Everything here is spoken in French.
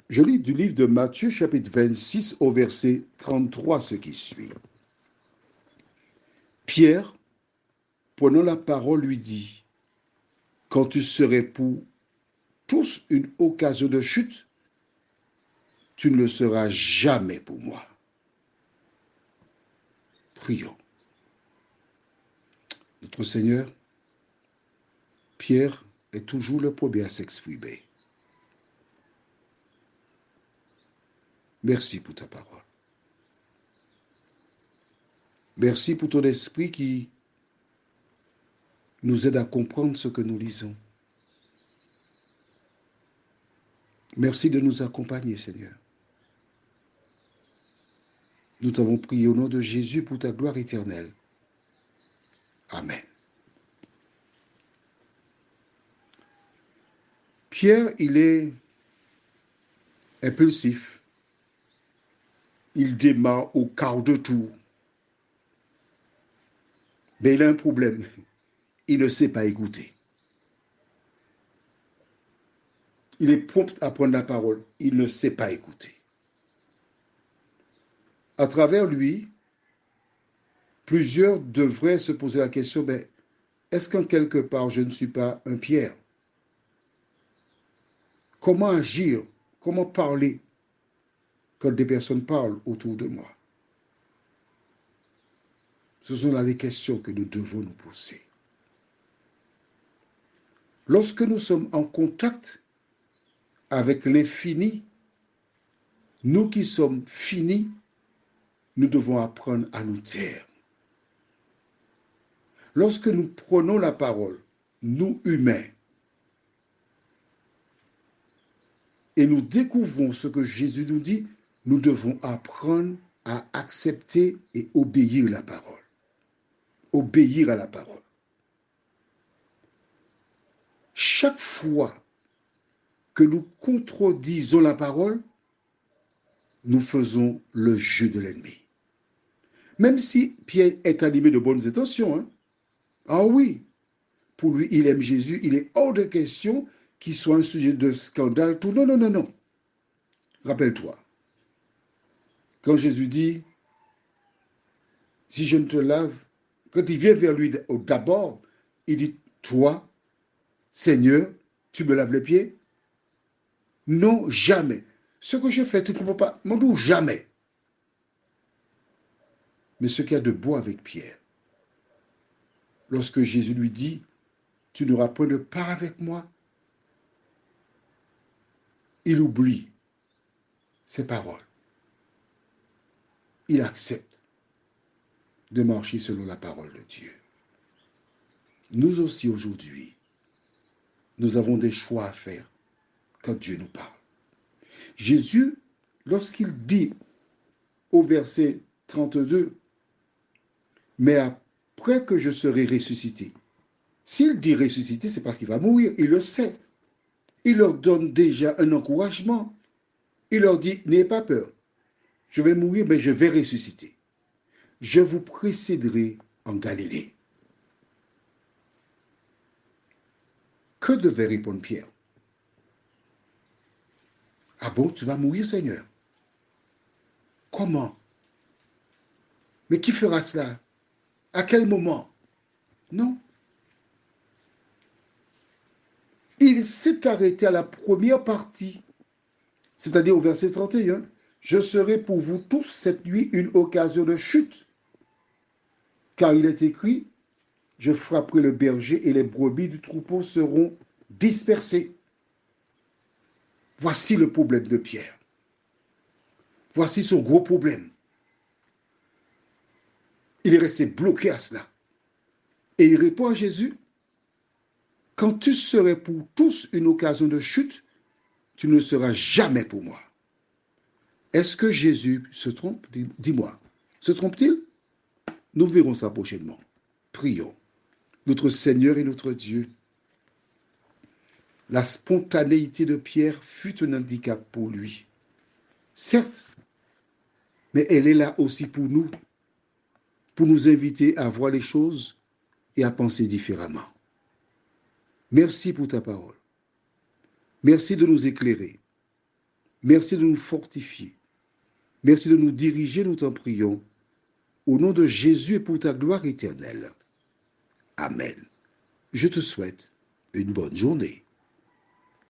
Je lis du livre de Matthieu, chapitre 26, au verset 33, ce qui suit. Pierre, prenant la parole, lui dit, « Quand tu serais pour tous une occasion de chute, tu ne le seras jamais pour moi. » Prions. Notre Seigneur, Pierre est toujours le premier à s'exprimer. Merci pour ta parole. Merci pour ton esprit qui nous aide à comprendre ce que nous lisons. Merci de nous accompagner, Seigneur. Nous t'avons prié au nom de Jésus pour ta gloire éternelle. Amen. Pierre, il est impulsif. Il démarre au quart de tour. Mais il a un problème. Il ne sait pas écouter. Il est prompt à prendre la parole. Il ne sait pas écouter. À travers lui, plusieurs devraient se poser la question, mais est-ce qu'en quelque part je ne suis pas un Pierre? Comment agir? Comment parler quand des personnes parlent autour de moi? Ce sont là les questions que nous devons nous poser. Lorsque nous sommes en contact avec l'infini, nous qui sommes finis, nous devons apprendre à nous taire. Lorsque nous prenons la parole, nous humains, et nous découvrons ce que Jésus nous dit, nous devons apprendre à accepter et obéir à la parole. Obéir à la parole. Chaque fois que nous contredisons la parole, nous faisons le jeu de l'ennemi. Même si Pierre est animé de bonnes intentions, hein? Ah oui, pour lui, il aime Jésus, il est hors de question qu'il soit un sujet de scandale, tout. Non, non, non, non. Rappelle-toi, quand Jésus dit, si je ne te lave, quand il vient vers lui d'abord, il dit, toi, Seigneur, tu me laves les pieds? Non, jamais. Ce que je fais, tu ne comprends pas. Mon Dieu, jamais. Mais ce qu'il y a de beau avec Pierre, lorsque Jésus lui dit, tu n'auras point de part avec moi, il oublie ses paroles. Il accepte de marcher selon la parole de Dieu. Nous aussi aujourd'hui, nous avons des choix à faire quand Dieu nous parle. Jésus, lorsqu'il dit au verset 32, mais après que je serai ressuscité, s'il dit ressuscité, c'est parce qu'il va mourir, il le sait. Il leur donne déjà un encouragement. Il leur dit, n'ayez pas peur, je vais mourir, mais je vais ressusciter. Je vous précéderai en Galilée. Que devait répondre Pierre? Ah bon, tu vas mourir, Seigneur? Comment? Mais qui fera cela? À quel moment? Non. Il s'est arrêté à la première partie, c'est-à-dire au verset 31. Je serai pour vous tous cette nuit une occasion de chute. Car il est écrit, je frapperai le berger et les brebis du troupeau seront dispersées. Voici le problème de Pierre. Voici son gros problème. Il est resté bloqué à cela. Et il répond à Jésus, quand tu serais pour tous une occasion de chute, tu ne seras jamais pour moi. Est-ce que Jésus se trompe? Dis-moi. Se trompe-t-il? Nous verrons ça prochainement. Prions. Notre Seigneur et notre Dieu, la spontanéité de Pierre fut un handicap pour lui. Certes, mais elle est là aussi pour nous inviter à voir les choses et à penser différemment. Merci pour ta parole. Merci de nous éclairer. Merci de nous fortifier. Merci de nous diriger, nous t'en prions. Au nom de Jésus et pour ta gloire éternelle. Amen. Je te souhaite une bonne journée.